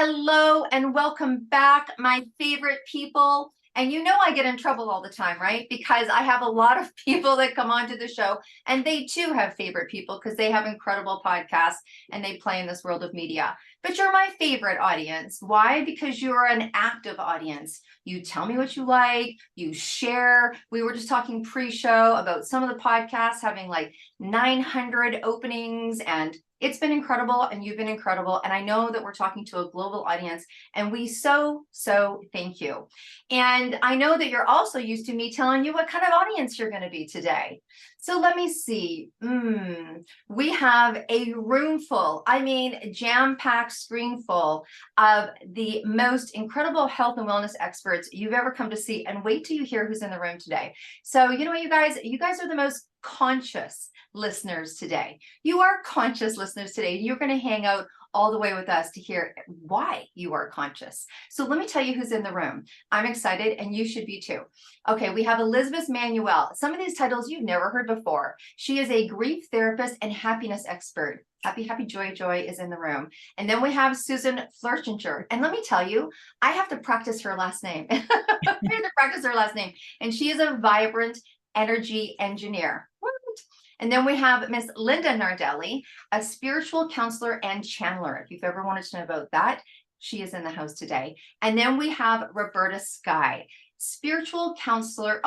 Hello and welcome back, my favorite people. And you know I get in trouble all the time, right? Because I have a lot of people that come onto the show and they too have favorite people because they have incredible podcasts and they play in this world of media. But you're my favorite audience. Why? Because you're an active audience. You tell me what you like, you share. We were just talking pre-show about some of the podcasts having like 900 openings, and it's been incredible, and you've been incredible. And I know that we're talking to a global audience, and we so thank you. And I know that you're also used to me telling you what kind of audience you're going to be today. So let me see. We have a room full, I mean, jam-packed screen full of the most incredible health and wellness experts you've ever come to see. And wait till you hear who's in the room today. So you know what, you guys are the most conscious listeners today. You are conscious listeners today. You're going to hang out all the way with us to hear why you are conscious. So let me tell you who's in the room. I'm excited, and you should be too. Okay, we have Elizabeth Manuel. Some of these titles you've never heard before. She is a grief therapist and happiness expert. Happy Joy is in the room. And then we have Susan Flerchinger. And let me tell you, I have to practice her last name. I have to practice her last name. And she is a vibrant energy engineer. What? And then we have Miss Linda Nardelli, a spiritual counselor and channeler. If you've ever wanted to know about that, she is in the house today. And then we have Roberta Skye, spiritual counselor,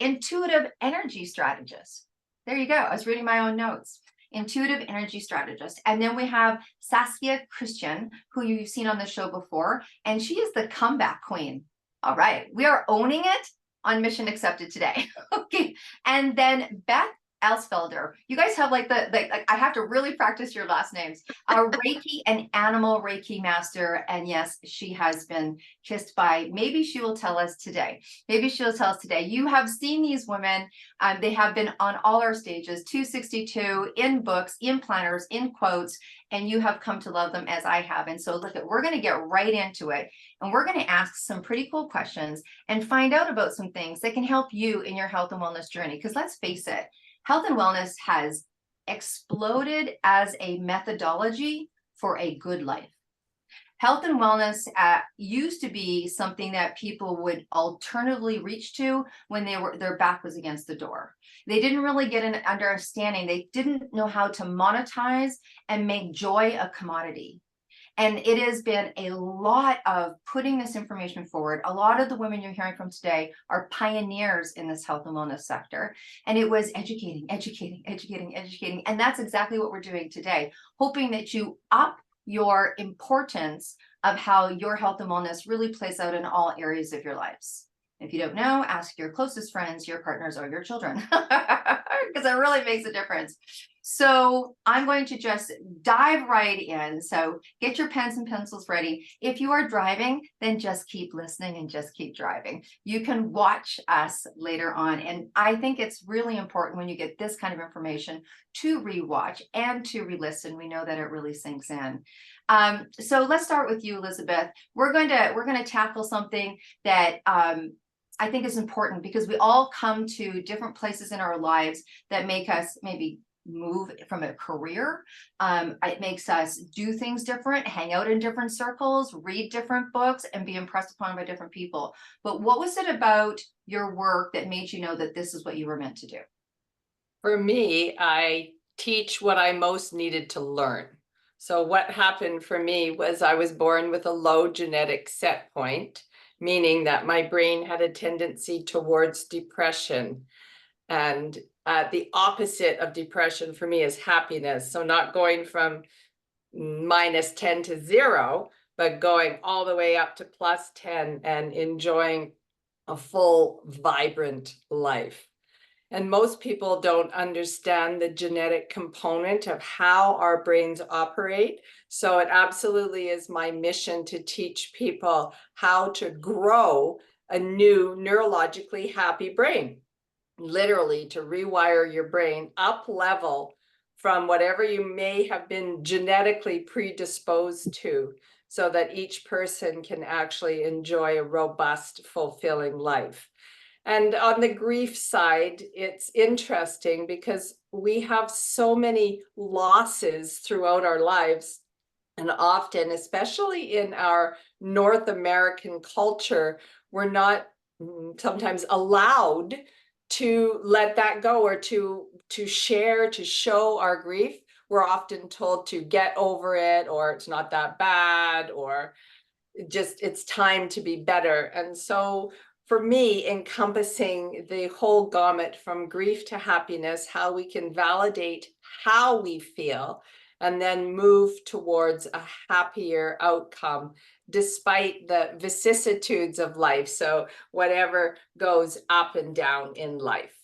intuitive energy strategist. There you go. I was reading my own notes. Intuitive energy strategist. And then we have Saskia Christian, who you've seen on the show before, and she is the comeback queen. All right, we are owning it on Mission Accepted today. Okay, and then Beth Elsfelder. You guys have like I have to really practice your last names. A Reiki and animal Reiki master. And yes, she has been kissed by, maybe she will tell us today. Maybe she'll tell us today. You have seen these women. They have been on all our stages, 262, in books, in planners, in quotes, and you have come to love them as I have. And so look, we're going to get right into it. And we're going to ask some pretty cool questions and find out about some things that can help you in your health and wellness journey. Because let's face it, health and wellness has exploded as a methodology for a good life. Health and wellness used to be something that people would alternatively reach to when their back was against the door. They didn't really get an understanding. They didn't know how to monetize and make joy a commodity. And it has been a lot of putting this information forward. A lot of the women you're hearing from today are pioneers in this health and wellness sector. And it was educating. And that's exactly what we're doing today, hoping that you up your importance of how your health and wellness really plays out in all areas of your lives. If you don't know, ask your closest friends, your partners, or your children, because it really makes a difference. So I'm going to just dive right in. So get your pens and pencils ready. If you are driving, then just keep listening and just keep driving. You can watch us later on. And I think it's really important when you get this kind of information to rewatch and to re-listen. We know that it really sinks in. So let's start with you, Elizabeth. We're going to tackle something that I think is important, because we all come to different places in our lives that make us maybe move from a career. It makes us do things different, hang out in different circles, read different books, and be impressed upon by different people. But what was it about your work that made you know that this is what you were meant to do? For me, I teach what I most needed to learn. So what happened for me was I was born with a low genetic set point, meaning that my brain had a tendency towards depression. And the opposite of depression for me is happiness. So not going from -10 to 0, but going all the way up to +10 and enjoying a full, vibrant life. And most people don't understand the genetic component of how our brains operate. So it absolutely is my mission to teach people how to grow a new neurologically happy brain. Literally to rewire your brain up level from whatever you may have been genetically predisposed to, so that each person can actually enjoy a robust, fulfilling life. And on the grief side, it's interesting because we have so many losses throughout our lives. And often, especially in our North American culture, we're not sometimes allowed to let that go, or to share, to show our grief. We're often told to get over it, or it's not that bad, or just it's time to be better. And so for me, encompassing the whole gamut from grief to happiness, how we can validate how we feel and then move towards a happier outcome despite the vicissitudes of life. So whatever goes up and down in life.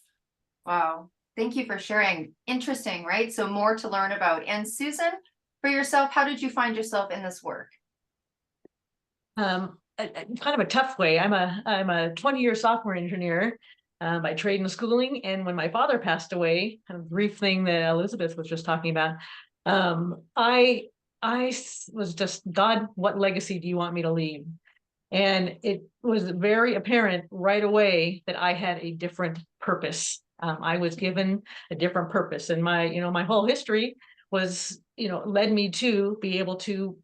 Wow. Thank you for sharing. Interesting, right? So more to learn about. And Susan, for yourself, how did you find yourself in this work? Kind of a tough way. I'm a 20-year software engineer by trade and schooling. And when my father passed away, kind of brief thing that Elizabeth was just talking about, I was just, God, what legacy do you want me to leave? And it was very apparent right away that I had a different purpose. I was given a different purpose, and my whole history was, led me to be able to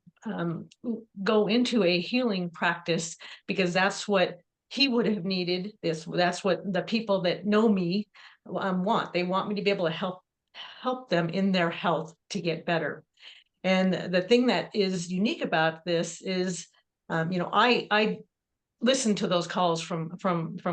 go into a healing practice, because that's what he would have needed. That's what the people that know me want. They want me to be able to help them in their health to get better. And the thing that is unique about this is, I listen to those calls from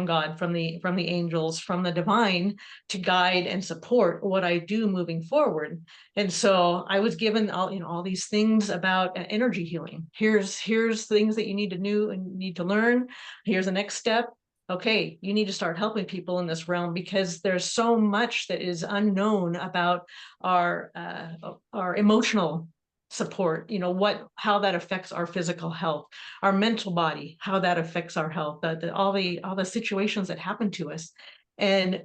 God, from the angels, from the divine, to guide and support what I do moving forward. And so I was given all these things about energy healing. Here's things that you need to know and need to learn. Here's the next step. Okay, you need to start helping people in this realm, because there's so much that is unknown about our emotional support, how that affects our physical health, our mental body, how that affects our health, all the situations that happen to us. And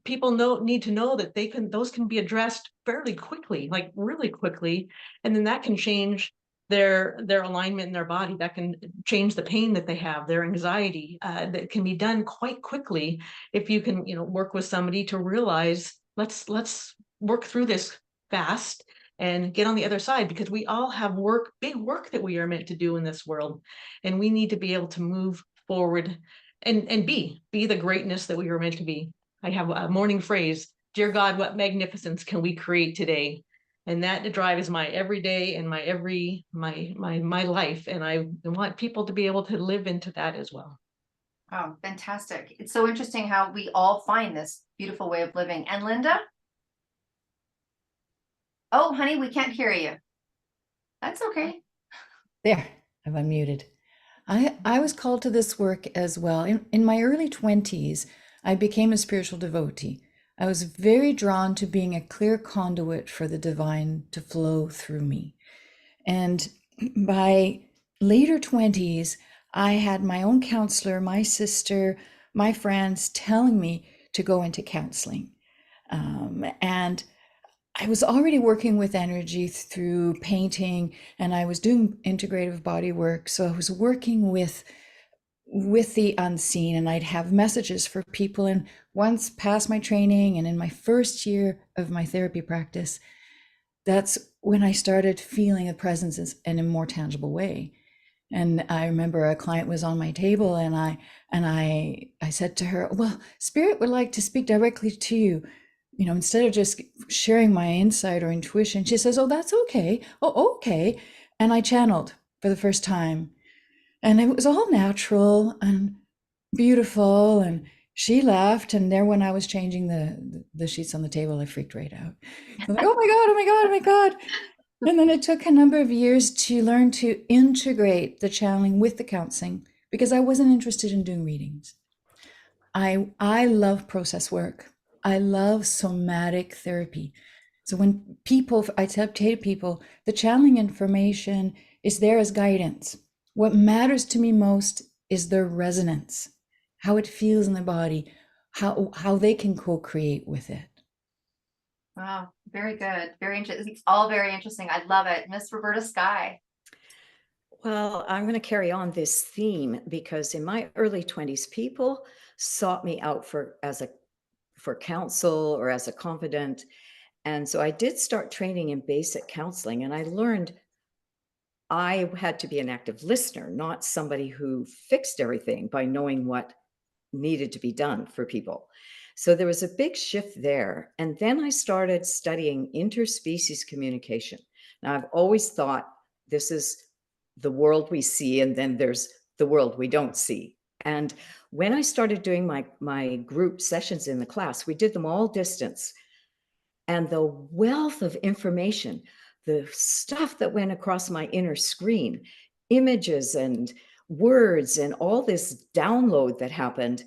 people need to know that those can be addressed fairly quickly, like really quickly. And then that can change their alignment in their body. That can change the pain that they have, their anxiety. That can be done quite quickly if you can, work with somebody to realize, let's work through this fast and get on the other side, because we all have big work that we are meant to do in this world. And we need to be able to move forward and be the greatness that we were meant to be. I have a morning phrase: dear God, what magnificence can we create today? And that drives my everyday and my life. And I want people to be able to live into that as well. Oh, fantastic. It's so interesting how we all find this beautiful way of living. And Linda? Oh, honey, we can't hear you. That's okay. There, I've unmuted. I was called to this work as well. In my early 20s, I became a spiritual devotee. I was very drawn to being a clear conduit for the divine to flow through me. And by later 20s, I had my own counselor, my sister, my friends telling me to go into counseling. And I was already working with energy through painting, and I was doing integrative body work. So I was working with the unseen, and I'd have messages for people. And once past my training and in my first year of my therapy practice, that's when I started feeling a presence in a more tangible way. And I remember a client was on my table, and I said to her, well, Spirit would like to speak directly to you, instead of just sharing my insight or intuition. She says, oh, that's okay. Oh, okay. And I channeled for the first time, and it was all natural and beautiful. And she left, and there when I was changing the sheets on the table, I freaked right out. I'm like, oh my God, oh my God, oh my God. And then it took a number of years to learn to integrate the channeling with the counseling, because I wasn't interested in doing readings. I love process work. I love somatic therapy. So when I tell people, the channeling information is there as guidance. What matters to me most is their resonance, how it feels in the body, how they can co-create with it. Wow, very good. Very interesting. It's all very interesting. I love it. Miss Roberta, Skye. Well, I'm going to carry on this theme, because in my early 20s, people sought me out for counsel or as a confidant. And so I did start training in basic counseling, and I learned I had to be an active listener, not somebody who fixed everything by knowing what needed to be done for people. So there was a big shift there. And then I started studying interspecies communication. Now, I've always thought this is the world we see, and then there's the world we don't see. And when I started doing my group sessions in the class, we did them all distance. And the wealth of information, the stuff that went across my inner screen, images and words and all this download that happened,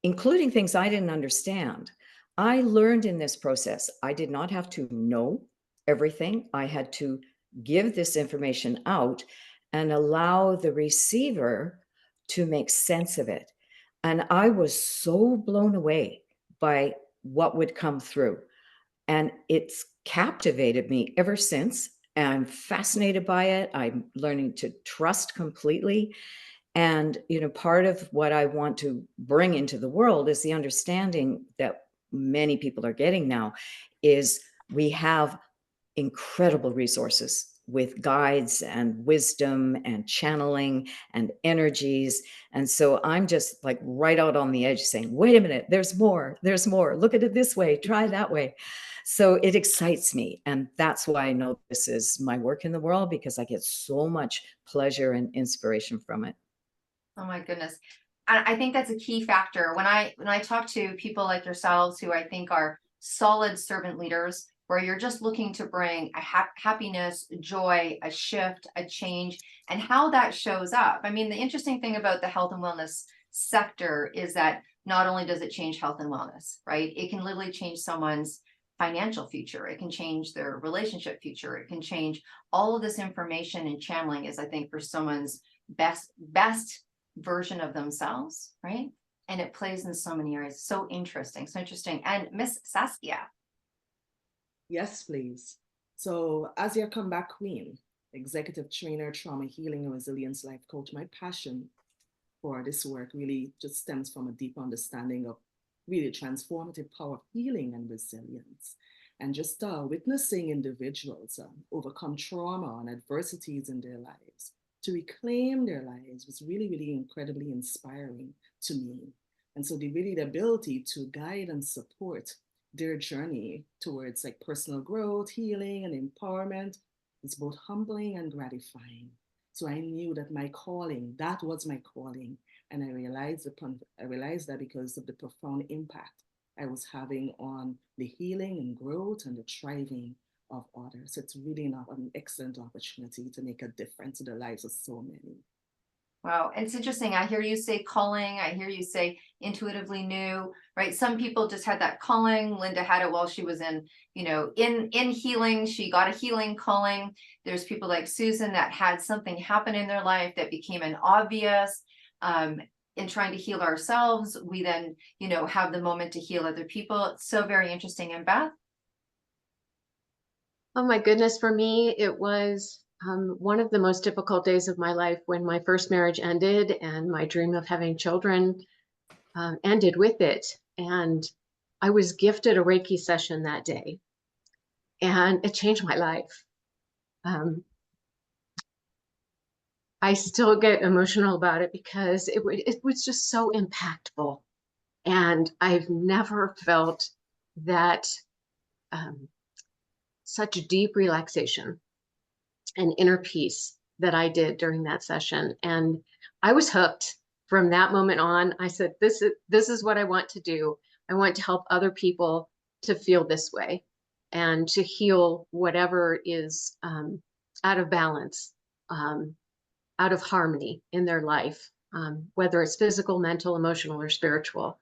including things I didn't understand. I learned in this process. I did not have to know everything. I had to give this information out and allow the receiver to make sense of it. And I was so blown away by what would come through. And it's captivated me ever since. I'm fascinated by it. I'm learning to trust completely. And, you know, part of what I want to bring into the world is the understanding that many people are getting now is we have incredible resources with guides and wisdom and channeling and energies. And so I'm just like right out on the edge saying, wait a minute, there's more, look at it this way, try that way. So it excites me. And that's why I know this is my work in the world, because I get so much pleasure and inspiration from it. Oh my goodness. I think that's a key factor. When I talk to people like yourselves, who I think are solid servant leaders, where you're just looking to bring a happiness, joy, a shift, a change, and how that shows up. I mean, the interesting thing about the health and wellness sector is that not only does it change health and wellness, right? It can literally change someone's financial future. It can change their relationship future. It can change all of this information, and channeling is, I think, for someone's best version of themselves, right? And it plays in so many areas. So interesting. And Miss Saskia. Yes, please. So as your comeback queen, executive trainer, trauma healing, and resilience life coach, my passion for this work really just stems from a deep understanding of really transformative power of healing and resilience, and just witnessing individuals overcome trauma and adversities in their lives to reclaim their lives was really, really incredibly inspiring to me. And so the ability to guide and support their journey towards like personal growth, healing, and empowerment is both humbling and gratifying. So I knew that my calling, that was my calling. And I realized that because of the profound impact I was having on the healing and growth and the thriving of others. It's really an excellent opportunity to make a difference in the lives of so many. Wow. And it's interesting. I hear you say calling. I hear you say intuitively knew, right? Some people just had that calling. Linda had it while she was in healing. She got a healing calling. There's people like Susan that had something happen in their life that became an obvious. In trying to heal ourselves, we then, have the moment to heal other people. It's so very interesting. And Beth? Oh my goodness, for me, it was one of the most difficult days of my life when my first marriage ended and my dream of having children ended with it. And I was gifted a Reiki session that day, and it changed my life. I still get emotional about it because it was just so impactful. And I've never felt that such deep relaxation and inner peace that I did during that session. And I was hooked from that moment on. I said, this is what I want to do. I want to help other people to feel this way and to heal whatever is out of balance, out of harmony in their life, whether it's physical, mental, emotional, or spiritual.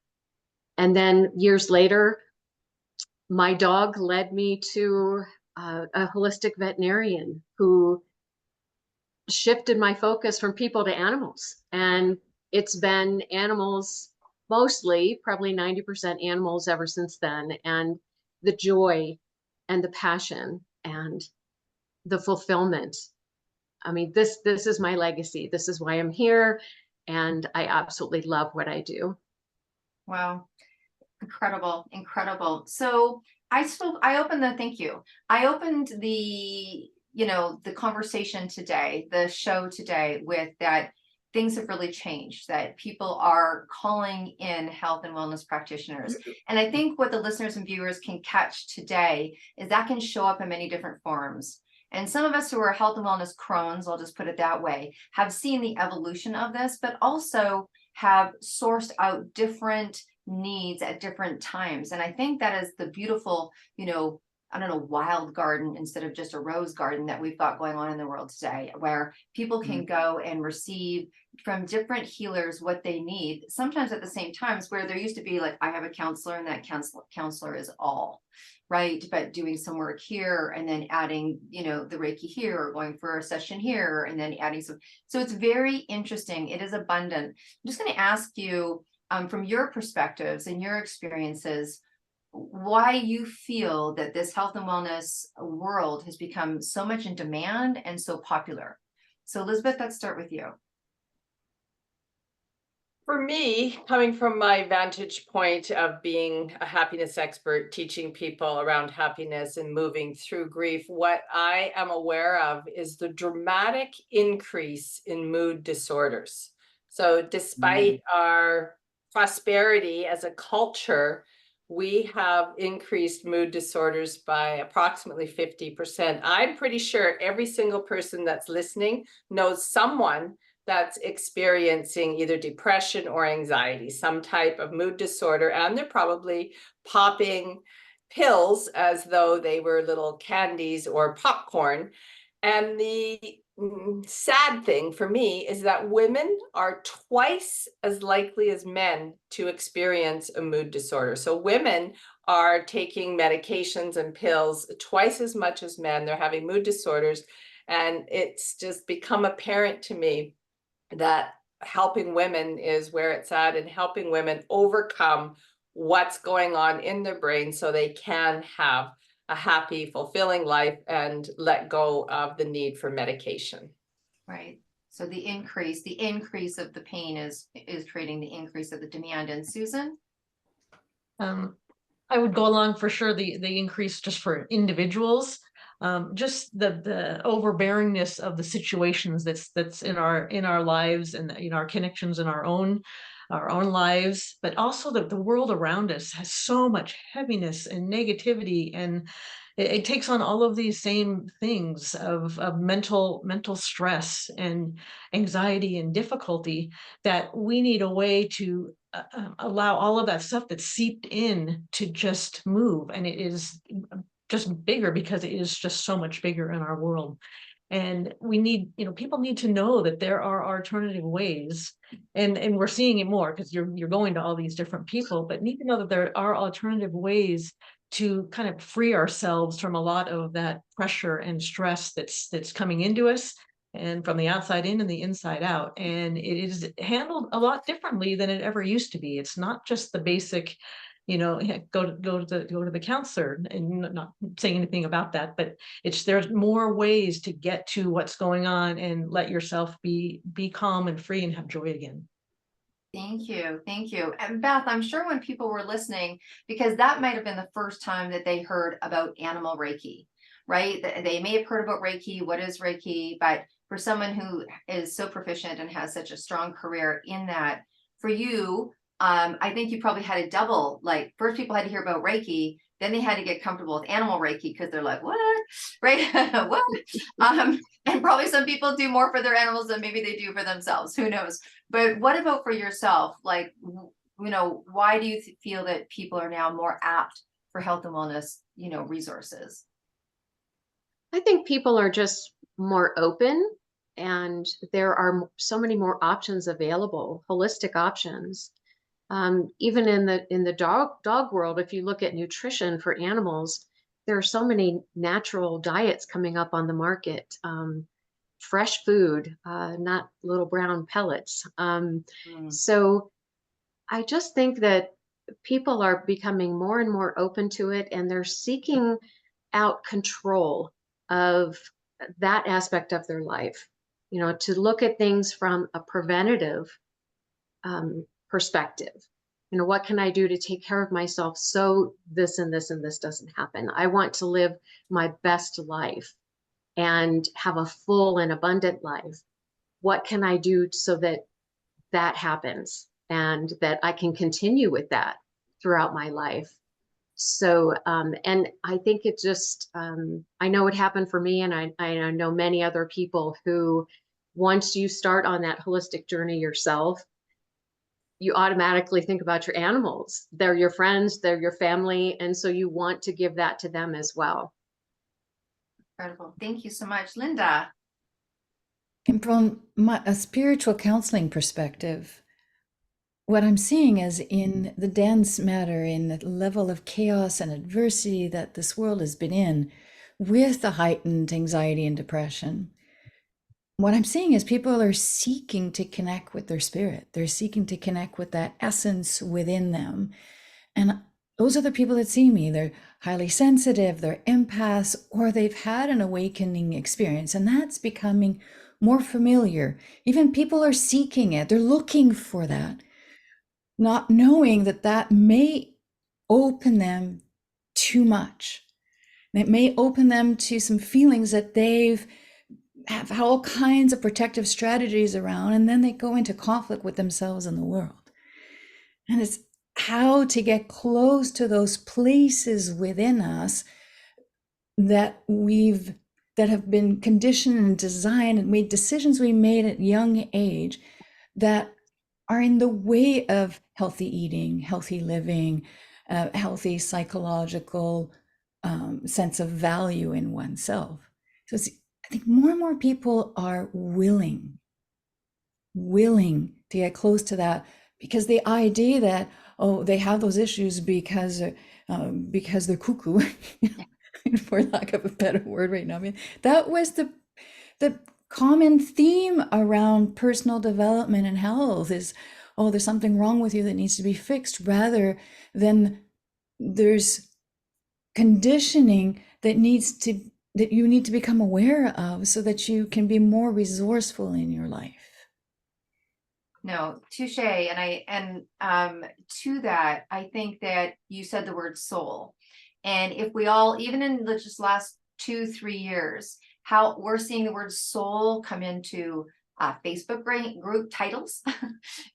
And then years later, my dog led me to a holistic veterinarian who shifted my focus from people to animals. And it's been animals, mostly, probably 90% animals ever since then. And the joy and the passion and the fulfillment. I mean, this is my legacy. This is why I'm here. And I absolutely love what I do. Wow. Incredible, incredible. So I opened the you know, the conversation today, the show today, with that things have really changed, that people are calling in health and wellness practitioners. And I think what the listeners and viewers can catch today is that can show up in many different forms. And some of us who are health and wellness crones, I'll just put it that way, have seen the evolution of this, but also have sourced out different needs at different times. And I think that is the beautiful, you know, I don't know, wild garden instead of just a rose garden that we've got going on in the world today, where people can go and receive from different healers what they need, sometimes at the same times, where there used to be like, I have a counselor and that counselor is all, right? But doing some work here and then adding, you know, the Reiki here, or going for a session here and then adding some. So it's very interesting. It is abundant. I'm just going to ask you, from your perspectives and your experiences, why you feel that this health and wellness world has become so much in demand and so popular. So Elizabeth, let's start with you. For me, coming from my vantage point of being a happiness expert, teaching people around happiness and moving through grief, what I am aware of is the dramatic increase in mood disorders. So despite our prosperity as a culture, we have increased mood disorders by approximately 50%. I'm pretty sure every single person that's listening knows someone that's experiencing either depression or anxiety, some type of mood disorder, and they're probably popping pills as though they were little candies or popcorn. And the sad thing for me is that women are twice as likely as men to experience a mood disorder. So women are taking medications and pills twice as much as men. They're having mood disorders. And it's just become apparent to me that helping women is where it's at, and helping women overcome what's going on in their brain so they can have a happy, fulfilling life and let go of the need for medication. Right. So the increase of the pain is creating the increase of the demand. And Susan? I would go along for sure, the increase just for individuals, just the overbearingness of the situations that's in our lives, and in our connections in our own lives, but also the world around us has so much heaviness and negativity, and it takes on all of these same things of mental stress and anxiety and difficulty, that we need a way to allow all of that stuff that's seeped in to just move. And it is just bigger because it is just so much bigger in our world. And we need, people need to know that there are alternative ways, and we're seeing it more because you're going to all these different people, but need to know that there are alternative ways to kind of free ourselves from a lot of that pressure and stress that's coming into us, and from the outside in and the inside out. And it is handled a lot differently than it ever used to be. It's not just the basic, go to the counselor, and not saying anything about that, but there's more ways to get to what's going on and let yourself be calm and free and have joy again. Thank you. Thank you. And Beth, I'm sure when people were listening, because that might have been the first time that they heard about animal Reiki, right? They may have heard about Reiki. What is Reiki? But for someone who is so proficient and has such a strong career in that, for you, I think you probably had a double, like first people had to hear about Reiki, then they had to get comfortable with animal Reiki because they're like, what? Right? What? And probably some people do more for their animals than maybe they do for themselves. Who knows? But what about for yourself? Like, why do you feel that people are now more apt for health and wellness, resources? I think people are just more open, and there are so many more options available, holistic options. Even in the dog world, if you look at nutrition for animals, there are so many natural diets coming up on the market. Fresh food, not little brown pellets. So I just think that people are becoming more and more open to it, and they're seeking out control of that aspect of their life, to look at things from a preventative perspective. What can I do to take care of myself so this and this and this doesn't happen? I want to live my best life. and have a full and abundant life, what can I do so that that happens and that I can continue with that throughout my life? So, and I think it just, I know it happened for me, and I know many other people who, once you start on that holistic journey yourself, you automatically think about your animals. They're your friends, they're your family. And so you want to give that to them as well. Incredible. Thank you so much, Linda. And from a spiritual counseling perspective, what I'm seeing is in the dense matter, in the level of chaos and adversity that this world has been in, with the heightened anxiety and depression, what I'm seeing is people are seeking to connect with their spirit. They're seeking to connect with that essence within them. And those are the people that see me. They're highly sensitive, they're empaths, or they've had an awakening experience, and that's becoming more familiar. Even people are seeking it. They're looking for that, not knowing that that may open them too much. It may open them to some feelings that they've have all kinds of protective strategies around, and then they go into conflict with themselves and the world. And it's how to get close to those places within us that have been conditioned and designed and made decisions we made at young age that are in the way of healthy eating, healthy living, healthy psychological sense of value in oneself. So I think more and more people are willing to get close to that, because the idea that, oh, they have those issues because they're cuckoo, for lack of a better word right now. I mean, that was the common theme around personal development and health is, oh, there's something wrong with you that needs to be fixed, rather than there's conditioning that you need to become aware of so that you can be more resourceful in your life. No, touche. And to that, I think that you said the word soul. And if we all, even in the just last 2-3 years, how we're seeing the word soul come into Facebook group titles.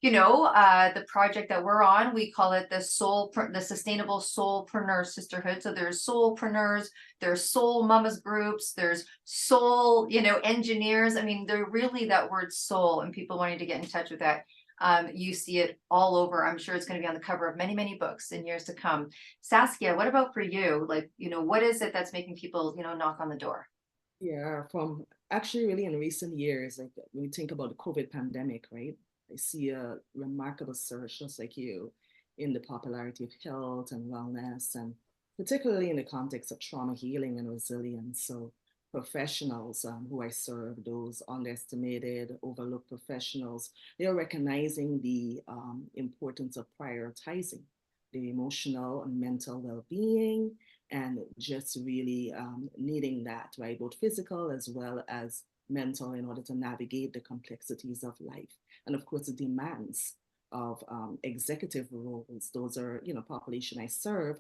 The project that we're on, we call it the Sustainable Soulpreneur Sisterhood. So there's soulpreneurs, there's soul mamas groups, there's soul, engineers. I mean, they're really that word soul, and people wanting to get in touch with that. You see it all over. I'm sure it's going to be on the cover of many, many books in years to come. Saskia, what about for you? Like, what is it that's making people, knock on the door? Yeah, from actually really in recent years, like when you think about the COVID pandemic, right? I see a remarkable surge, just like you, in the popularity of health and wellness, and particularly in the context of trauma healing and resilience. So professionals who I serve, those underestimated, overlooked professionals, they are recognizing the importance of prioritizing the emotional and mental well-being, and just really needing that, right? Both physical as well as mental, in order to navigate the complexities of life. And of course, the demands of executive roles. Those are, population I serve.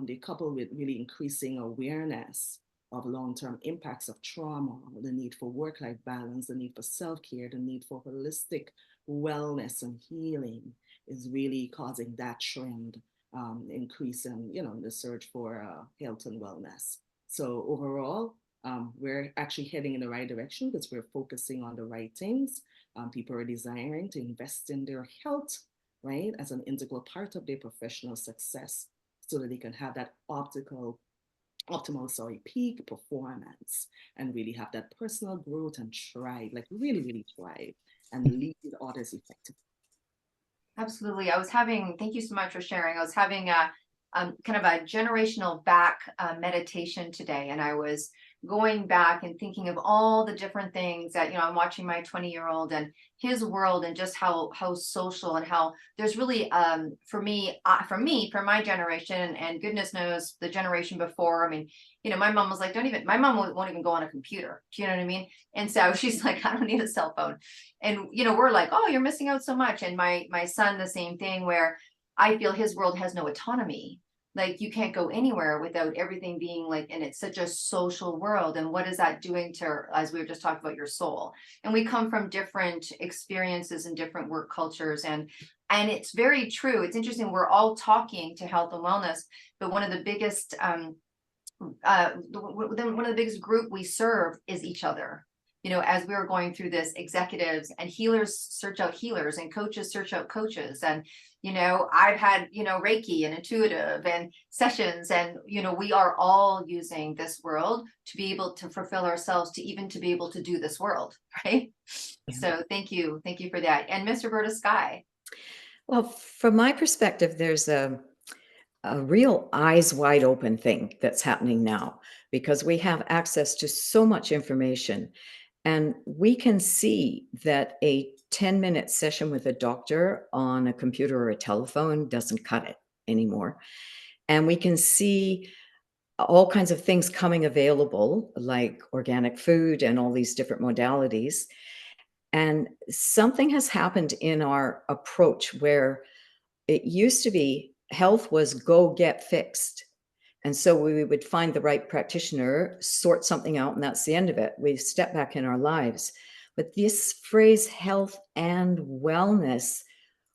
They couple with really increasing awareness of long-term impacts of trauma, the need for work-life balance, the need for self-care, the need for holistic wellness and healing is really causing that trend. Increase in, the search for health and wellness. So overall, we're actually heading in the right direction because we're focusing on the right things. People are desiring to invest in their health, right, as an integral part of their professional success, so that they can have that optimal peak performance and really have that personal growth and thrive, like really, really thrive and lead others effectively. Absolutely. Thank you so much for sharing. I was having a kind of a generational back meditation today, and I was going back and thinking of all the different things that, I'm watching my 20-year-old and his world, and just how social, and how there's really, for my generation, and goodness knows the generation before. I mean, my mom was like, my mom won't even go on a computer. Do you know what I mean? And so she's like, I don't need a cell phone. And, we're like, oh, you're missing out so much. And my son, the same thing, where I feel his world has no autonomy. like you can't go anywhere without everything being like, and it's such a social world. And what is that doing to, as we were just talking about, your soul? And we come from different experiences and different work cultures, and it's very true. It's interesting. We're all talking to health and wellness, but one of the biggest, one of the biggest group we serve is each other. You know, as we were going through this, executives and healers search out healers, and coaches search out coaches. And, you know, I've had, you know, Reiki and intuitive and sessions, and, you know, we are all using this world to be able to fulfill ourselves, to even to be able to do this world, right? Yeah. So thank you for that. And Miss Roberta, Skye. Well, from my perspective, there's a real eyes wide open thing that's happening now, because we have access to so much information, and we can see that a 10-minute session with a doctor on a computer or a telephone doesn't cut it anymore. And we can see all kinds of things coming available, like organic food and all these different modalities. And something has happened in our approach where it used to be health was go get fixed. And so we would find the right practitioner, sort something out, and that's the end of it. We step back in our lives. But this phrase, health and wellness,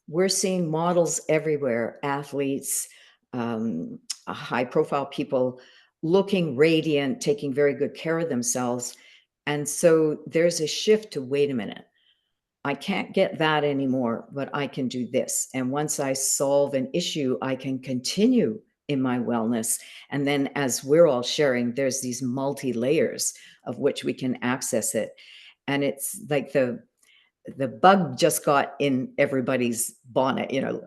we're seeing models everywhere, athletes, high profile people looking radiant, taking very good care of themselves. And so there's a shift to, wait a minute, I can't get that anymore, but I can do this. And once I solve an issue, I can continue in my wellness. And then, as we're all sharing, there's these multi-layers of which we can access it. And it's like the bug just got in everybody's bonnet, you know,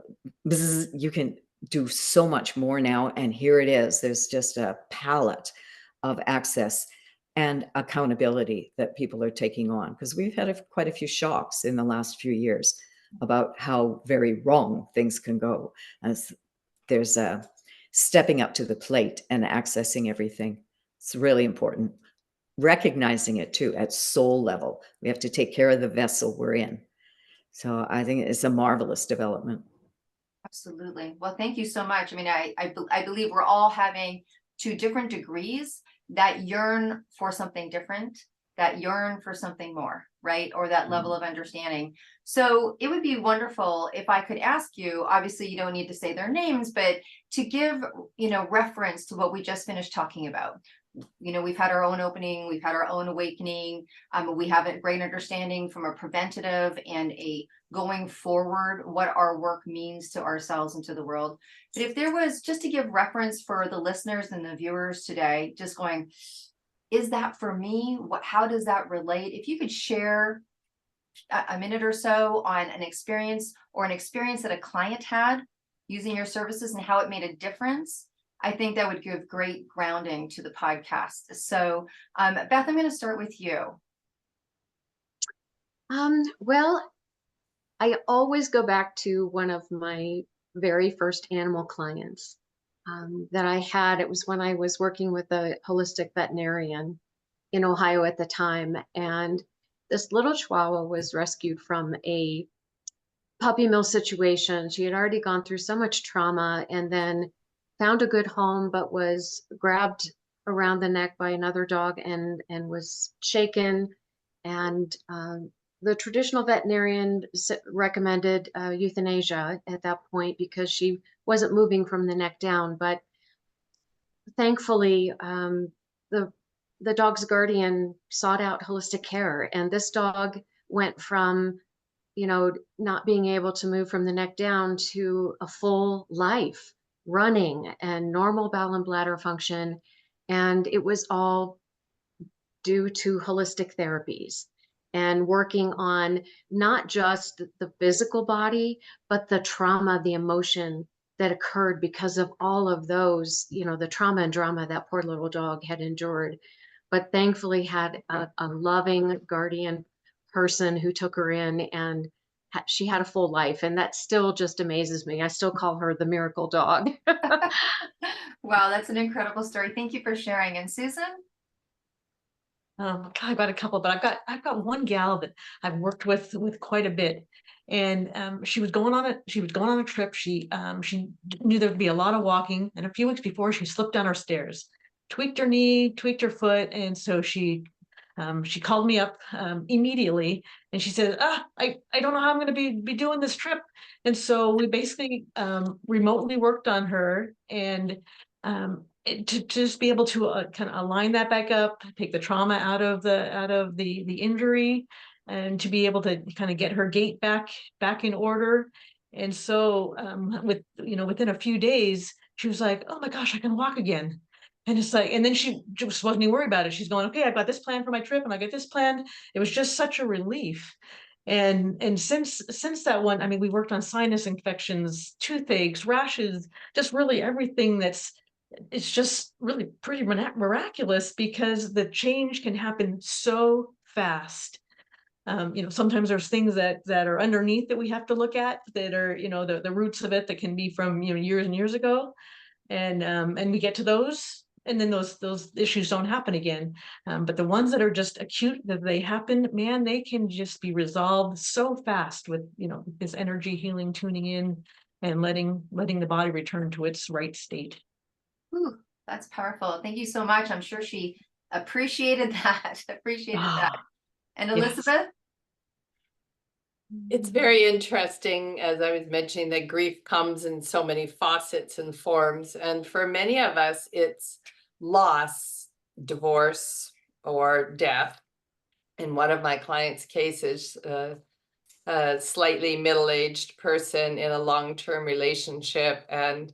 you can do so much more now. And here it is. There's just a palette of access and accountability that people are taking on, because we've had quite a few shocks in the last few years about how very wrong things can go, as there's a stepping up to the plate and accessing everything. It's really important. Recognizing it too at soul level. We have to take care of the vessel we're in. So I think it's a marvelous development. Absolutely. Well, thank you so much. I mean, I believe we're all having, to different degrees, that yearn for something different, that yearn for something more, right? Or that level of understanding. So it would be wonderful if I could ask you, obviously you don't need to say their names, but to give, you know, reference to what we just finished talking about. You know, we've had our own opening, we've had our own awakening. We have a great understanding from a preventative and a going forward, what our work means to ourselves and to the world. But if there was, just to give reference for the listeners and the viewers today, just going, is that for me? How does that relate? If you could share a minute or so on an experience, or an experience that a client had using your services and how it made a difference, I think that would give great grounding to the podcast. So, Beth, I'm going to start with you. Well, I always go back to one of my very first animal clients that I had. It was when I was working with a holistic veterinarian in Ohio at the time. And this little Chihuahua was rescued from a puppy mill situation. She had already gone through so much trauma, and then found a good home, but was grabbed around the neck by another dog and was shaken. And the traditional veterinarian recommended euthanasia at that point, because she wasn't moving from the neck down. But thankfully, the dog's guardian sought out holistic care, and this dog went from, you know, not being able to move from the neck down to a full life, running and normal bowel and bladder function. And it was all due to holistic therapies and working on not just the physical body, but the trauma, the emotion that occurred because of all of those, you know, the trauma and drama that poor little dog had endured. But thankfully had a loving guardian person who took her in, and she had a full life. And that still just amazes me. I still call her the miracle dog. Wow, that's an incredible story. Thank you for sharing. And Susan? God, I've got a couple, but I've got one gal that I've worked with quite a bit. And she was going on a trip. She knew there would be a lot of walking, and a few weeks before, she slipped down her stairs, tweaked her knee, tweaked her foot, and so she called me up immediately, and she said, I don't know how I'm going to be doing this trip. And so we basically remotely worked on her, and to just be able to kind of align that back up, take the trauma out of the injury, and to be able to kind of get her gait back in order. And so within a few days, she was like, oh my gosh, I can walk again. And it's like, and then she just wasn't even worried about it. She's going, okay, I've got this plan for my trip, and I got this planned. It was just such a relief. And since that one, I mean, we worked on sinus infections, toothaches, rashes, just really everything it's just really pretty miraculous, because the change can happen so fast. Sometimes there's things that are underneath that we have to look at, that are, the roots of it that can be from, years and years ago. And we get to those, and then those issues don't happen again. But the ones that are just acute, that they happen, man, they can just be resolved so fast with, this energy healing, tuning in, and letting the body return to its right state. Ooh, that's powerful. Thank you so much. I'm sure she appreciated that. And Yes. Elizabeth? It's very interesting, as I was mentioning, that grief comes in so many facets and forms. And for many of us, it's loss, divorce, or death. In one of my clients' cases, a slightly middle-aged person in a long-term relationship, and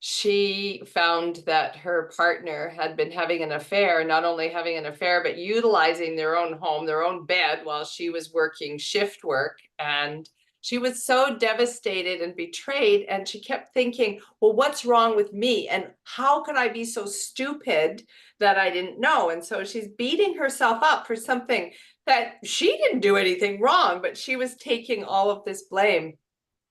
she found that her partner had been having an affair, not only having an affair, but utilizing their own home, their own bed, while she was working shift work. And she was so devastated and betrayed. And she kept thinking, well, what's wrong with me? And how could I be so stupid that I didn't know? And so she's beating herself up for something that she didn't do anything wrong, but she was taking all of this blame.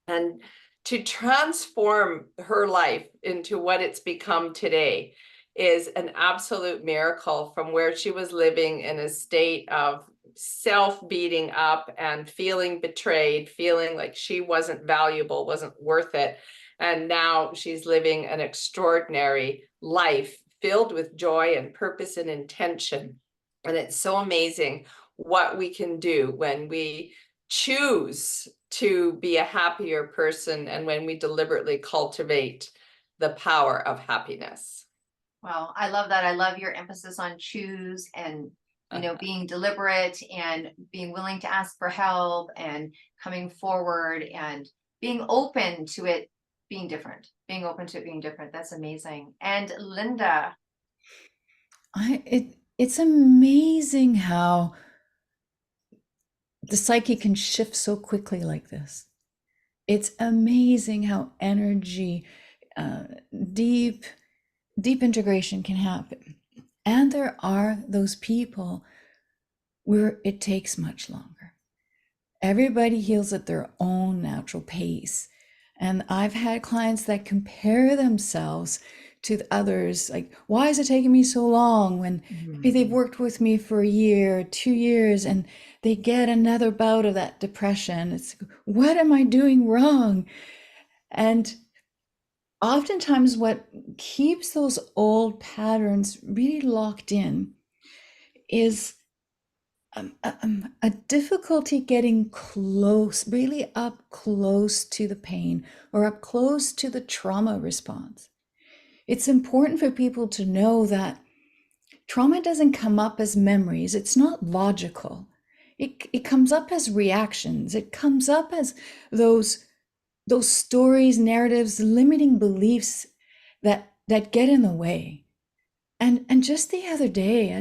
And to transform her life into what it's become today is an absolute miracle, from where she was living in a state of self-beating up and feeling betrayed, feeling like she wasn't valuable, wasn't worth it. And now she's living an extraordinary life filled with joy and purpose and intention. And it's so amazing what we can do when we choose to be a happier person, and when we deliberately cultivate the power of happiness. Well, I love that. I love your emphasis on choose, and being deliberate, and being willing to ask for help, and coming forward, and being open to it being different. That's amazing. And Linda? It's amazing how the psyche can shift so quickly like this. It's amazing how energy, deep integration can happen. And there are those people where it takes much longer. Everybody heals at their own natural pace. And I've had clients that compare themselves to others, like, why is it taking me so long, when maybe they've worked with me for a year, 2 years, and they get another bout of that depression. It's, what am I doing wrong? And oftentimes what keeps those old patterns really locked in is a difficulty getting close, really up close to the pain, or up close to the trauma response. It's important for people to know that trauma doesn't come up as memories. It's not logical. It comes up as reactions. It comes up as those stories, narratives, limiting beliefs that get in the way. And just the other day,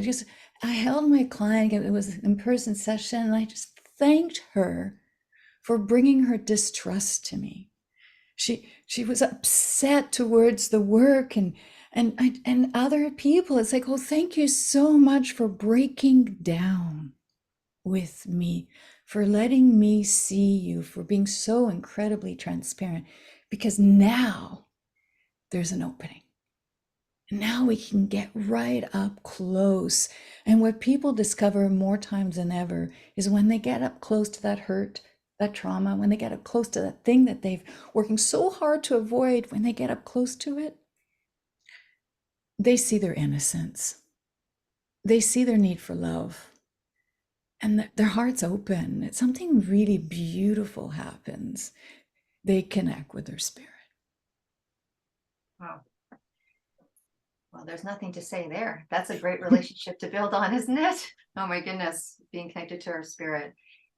I held my client. It was an in-person session, and I just thanked her for bringing her distrust to me. She was upset towards the work and other people. It's like, oh, thank you so much for breaking down with me, for letting me see you, for being so incredibly transparent, because now there's an opening. Now we can get right up close. And what people discover more times than ever is when they get up close to that hurt, that trauma, when they get up close to that thing that they've working so hard to avoid, when they get up close to it, they see their innocence. They see their need for love. And their hearts open. It's something really beautiful happens. They connect with their spirit. Wow. Well, there's nothing to say there. That's a great relationship to build on, isn't it? Oh my goodness, being connected to our spirit.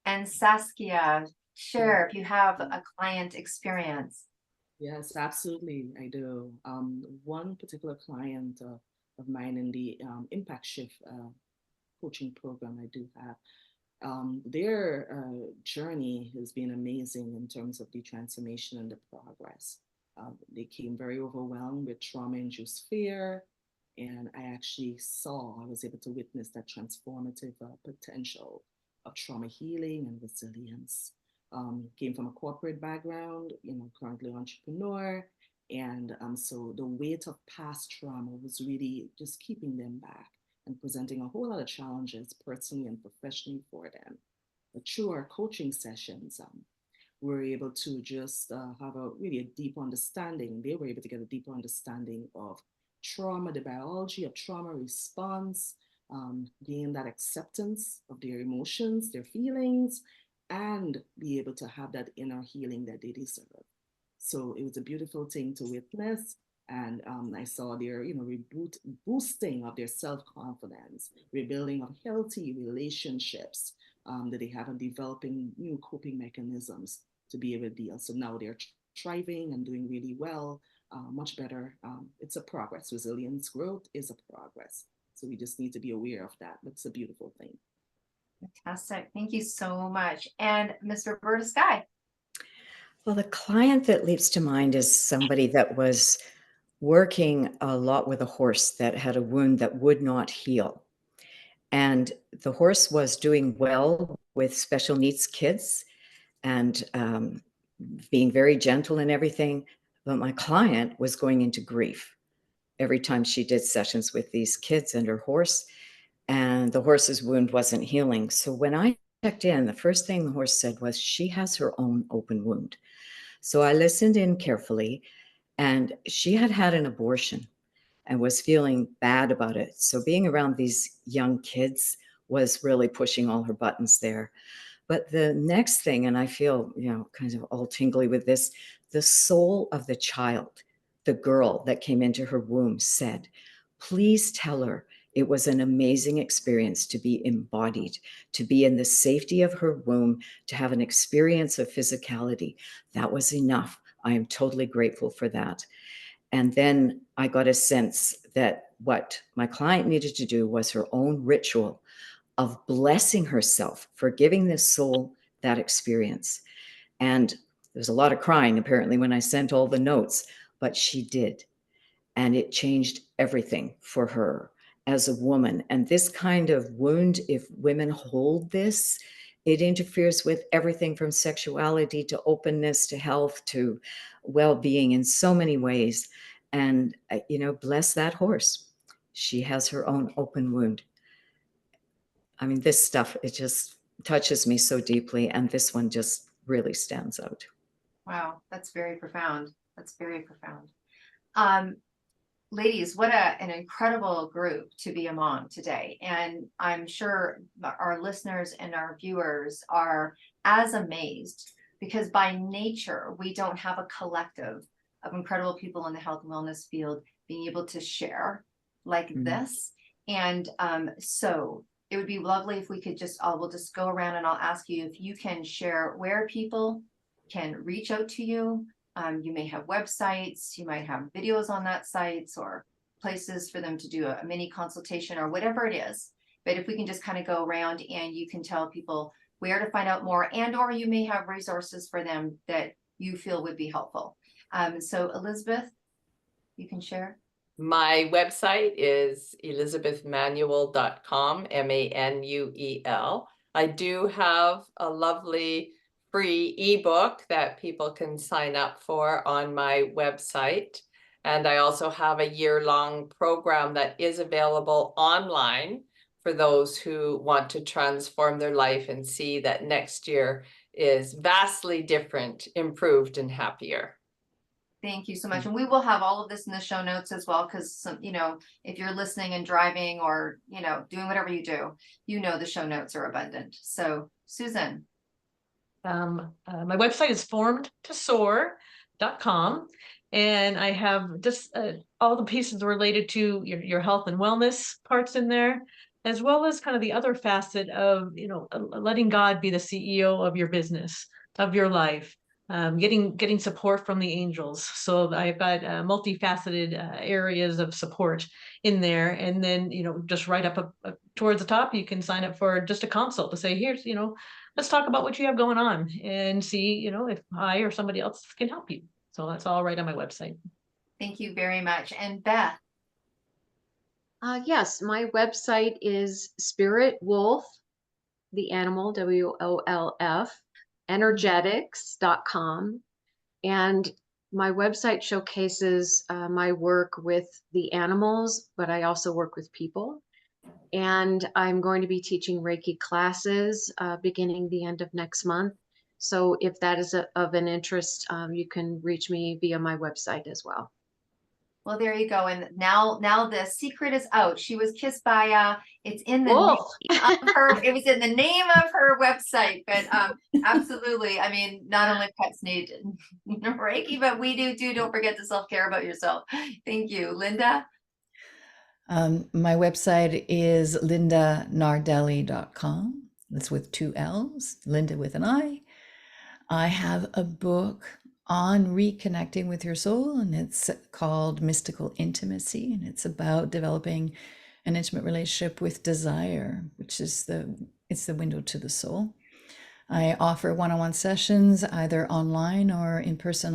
And Saskia, share if you have a client experience. Yes, absolutely, I do. One particular client of mine in the Impact Shift coaching program I do have, their journey has been amazing in terms of the transformation and the progress. They came very overwhelmed with trauma-induced fear, and I was able to witness that transformative potential of trauma healing and resilience. Came from a corporate background, currently entrepreneur, and so the weight of past trauma was really just keeping them back and presenting a whole lot of challenges personally and professionally for them. But through our coaching sessions, we're able to just have a deep understanding. They were able to get a deeper understanding of trauma, the biology of trauma response, gain that acceptance of their emotions, their feelings, and be able to have that inner healing that they deserve. So it was a beautiful thing to witness. And I saw their, boosting of their self-confidence, rebuilding of healthy relationships that they have, and developing new coping mechanisms to be able to deal. So now they're thriving and doing really well, much better. It's a progress. Resilience growth is a progress. So we just need to be aware of that. That's a beautiful thing. Fantastic. Thank you so much. And Ms. Roberta, Skye. Well, the client that leaps to mind is somebody that was working a lot with a horse that had a wound that would not heal. And the horse was doing well with special needs kids and being very gentle and everything. But my client was going into grief every time she did sessions with these kids and her horse, and the horse's wound wasn't healing. So when I checked in, the first thing the horse said was, she has her own open wound. So I listened in carefully, and she had had an abortion and was feeling bad about it. So being around these young kids was really pushing all her buttons there. But the next thing, and I feel, kind of all tingly with this, the soul of the child, the girl that came into her womb, said, please tell her it was an amazing experience to be embodied, to be in the safety of her womb, to have an experience of physicality. That was enough. I am totally grateful for that. And then I got a sense that what my client needed to do was her own ritual of blessing herself for giving this soul that experience. And there was a lot of crying, apparently, when I sent all the notes, but she did. And it changed everything for her as a woman. And this kind of wound, if women hold this, it interferes with everything from sexuality to openness to health to well-being in so many ways. And, bless that horse. She has her own open wound. I mean, this stuff, it just touches me so deeply. And this one just really stands out. Wow, that's very profound. That's very profound. Ladies, what an incredible group to be among today. And I'm sure our listeners and our viewers are as amazed, because by nature, we don't have a collective of incredible people in the health and wellness field being able to share like this. And so it would be lovely if we could we'll just go around and I'll ask you if you can share where people can reach out to you. You may have websites, you might have videos on that sites or places for them to do a mini consultation or whatever it is. But if we can just kind of go around and you can tell people where to find out more, and or you may have resources for them that you feel would be helpful. So Elizabeth, you can share. My website is elizabethmanuel.com, Manuel. I do have a lovely free ebook that people can sign up for on my website. And I also have a year-long program that is available online for those who want to transform their life and see that next year is vastly different, improved, and happier. Thank you so much. And we will have all of this in the show notes as well, because if you're listening and driving or, doing whatever you do, the show notes are abundant. So Susan. My website is formedtosoar.com, and I have just all the pieces related to your health and wellness parts in there, as well as kind of the other facet of, letting God be the CEO of your business, of your life. Getting support from the angels. So I've got multifaceted areas of support in there. And then, just right up towards the top, you can sign up for just a consult to say, here's, let's talk about what you have going on and see, if I or somebody else can help you. So that's all right on my website. Thank you very much. And Beth. Yes, my website is Spirit Wolf, the animal, WOLF, energetics.com. And my website showcases my work with the animals, but I also work with people. And I'm going to be teaching Reiki classes beginning the end of next month. So if that is of an interest, you can reach me via my website as well. Well, there you go. And now the secret is out. She was kissed by it's in the Wolf. name of her, it was in the name of her website. But absolutely. I mean, not only pets need Reiki, but we do too. Don't forget to self-care about yourself. Thank you. Linda. My website is lindanardelli.com. That's with 2 L's, Linda with an I. I have a book on reconnecting with your soul, and it's called Mystical Intimacy, and it's about developing an intimate relationship with desire, which is the window to the soul. I offer one-on-one sessions either online or in person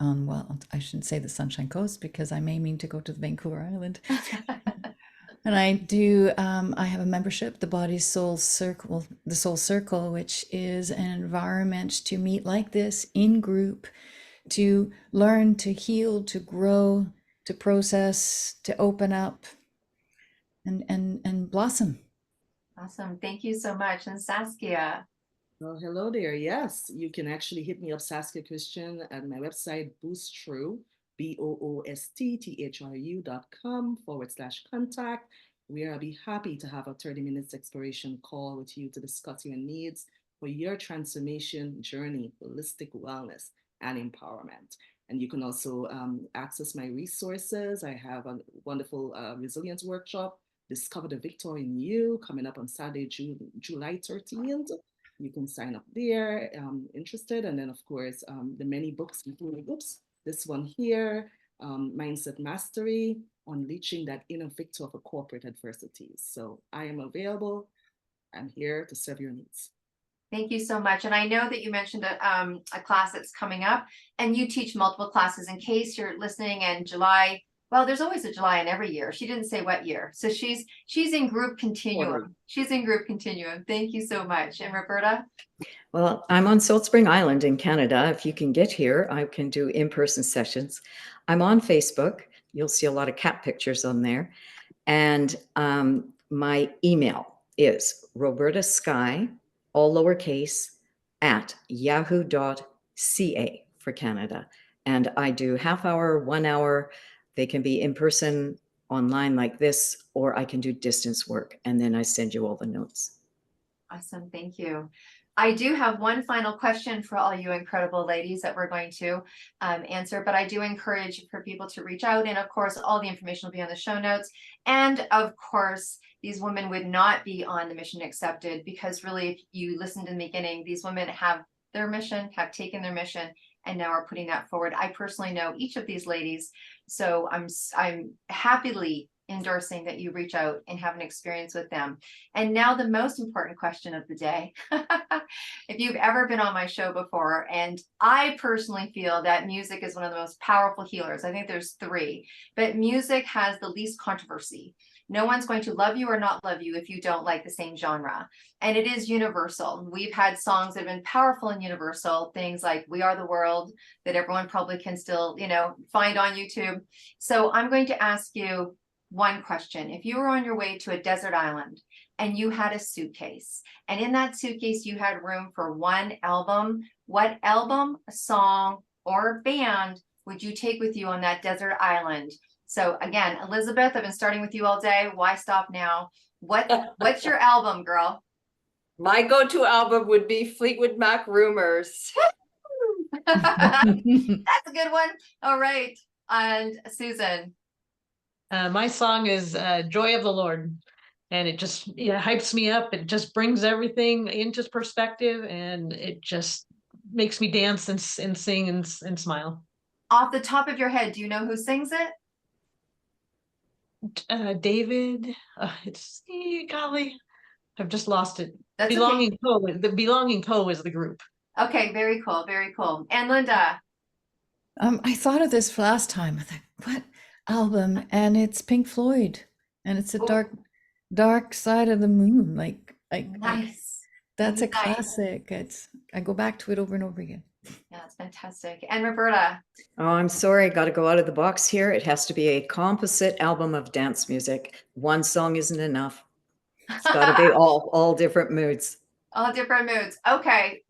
well, I shouldn't say the Sunshine Coast because I'm aiming to go to the Vancouver Island. And I have a membership, the Soul Circle, which is an environment to meet like this in group, to learn, to heal, to grow, to process, to open up and blossom. Awesome. Thank you so much. And Saskia. Well, hello there. Yes, you can actually hit me up, Saskia Christian, at my website, boostthrough, boostthrough.com/contact, where I'll be happy to have a 30 minutes exploration call with you to discuss your needs for your transformation journey, holistic wellness, and empowerment. And you can also access my resources. I have a wonderful resilience workshop, Discover the Victor in You, coming up on Saturday, July 13th. You can sign up there, interested. And then, of course, the many books, including this one here, Mindset Mastery, Unleashing That Inner Victor for Corporate Adversities. So I am available. I'm here to serve your needs. Thank you so much. And I know that you mentioned a class that's coming up, and you teach multiple classes. In case you're listening in July, well, there's always a July in every year. She didn't say what year. So she's in group continuum. She's in group continuum. Thank you so much. And Roberta? Well, I'm on Salt Spring Island in Canada. If you can get here, I can do in-person sessions. I'm on Facebook. You'll see a lot of cat pictures on there. And my email is Roberta Skye, all lowercase, at yahoo.ca for Canada. And I do half hour, 1 hour. They can be in person, online like this, or I can do distance work. And then I send you all the notes. Awesome. Thank you. I do have one final question for all you incredible ladies that we're going to answer, but I do encourage for people to reach out. And of course, all the information will be on the show notes. And of course, these women would not be on the Mission Accepted, because really, if you listened in the beginning, these women have their mission, have taken their mission, and now are putting that forward. I personally know each of these ladies, so I'm happily endorsing that you reach out and have an experience with them. And now the most important question of the day. If you've ever been on my show before, and I personally feel that music is one of the most powerful healers. I think there's 3, but music has the least controversy. No one's going to love you or not love you if you don't like the same genre. And it is universal. We've had songs that have been powerful and universal, things like We Are the World, that everyone probably can still, find on YouTube. So I'm going to ask you one question. If you were on your way to a desert island and you had a suitcase. And in that suitcase, you had room for one album. What album, song, or band would you take with you on that desert island? So again, Elizabeth, I've been starting with you all day. Why stop now? What's your album, girl? My go-to album would be Fleetwood Mac Rumors. That's a good one. All right. And Susan. My song is Joy of the Lord. And it just hypes me up. It just brings everything into perspective, and it just makes me dance and sing and smile. Off the top of your head, do you know who sings it? David, golly, I've just lost it. That's Belonging Co. The Belonging Co. is the group. Okay, very cool, very cool. And Linda. I thought of this last time. I thought, what album? And it's Pink Floyd, and it's a dark side of the moon. Nice. That's a Nice. classic. I go back to it over and over again. Yeah, it's fantastic. And Roberta. Oh, I'm sorry, got to go out of the box here. It has to be a composite album of dance music. One song isn't enough. It's got to be all different moods. All different moods. Okay,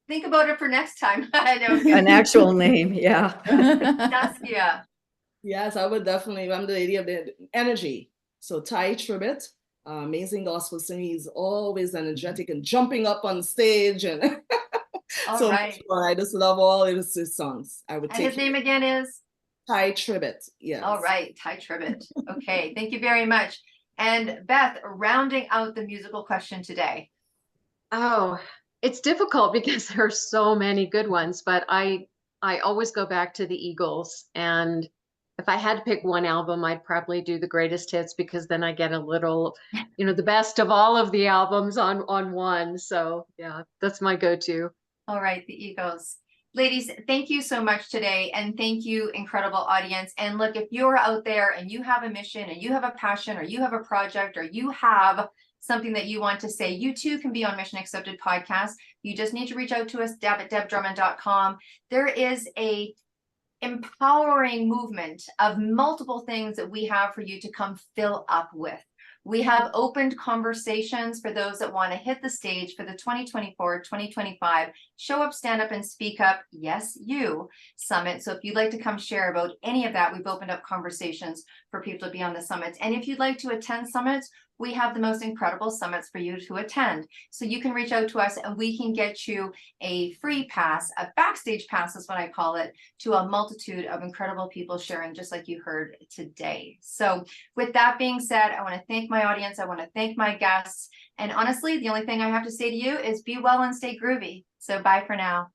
think about it for next time. I know. An actual name, yeah. Saskia. Yes, I would definitely. I'm the lady of the energy. So Ty Tribbett, amazing gospel singer. He's always energetic and jumping up on stage, and All so right. I just love all his songs. I would And take his name again is? Ty Tribbett. Yes. All right, Ty Tribbett. Okay, thank you very much. And Beth, rounding out the musical question today. Oh, it's difficult because there are so many good ones, but I always go back to the Eagles. And if I had to pick one album, I'd probably do the greatest hits, because then I get a little, the best of all of the albums on one. So yeah, that's my go-to. All right, the Eagles. Ladies, thank you so much today. And thank you, incredible audience. And look, if you're out there and you have a mission, or you have a passion, or you have a project, or you have something that you want to say, you too can be on Mission Accepted podcast. You just need to reach out to us, deb@debdrummond.com. There is a empowering movement of multiple things that we have for you to come fill up with. We have opened conversations for those that want to hit the stage for the 2024-2025 Show Up, Stand Up, and Speak Up, Yes You Summit. So if you'd like to come share about any of that, we've opened up conversations for people to be on the summits. And if you'd like to attend summits, we have the most incredible summits for you to attend. So you can reach out to us and we can get you a free pass, a backstage pass is what I call it, to a multitude of incredible people sharing, just like you heard today. So with that being said, I want to thank my audience. I want to thank my guests. And honestly, the only thing I have to say to you is be well and stay groovy. So bye for now.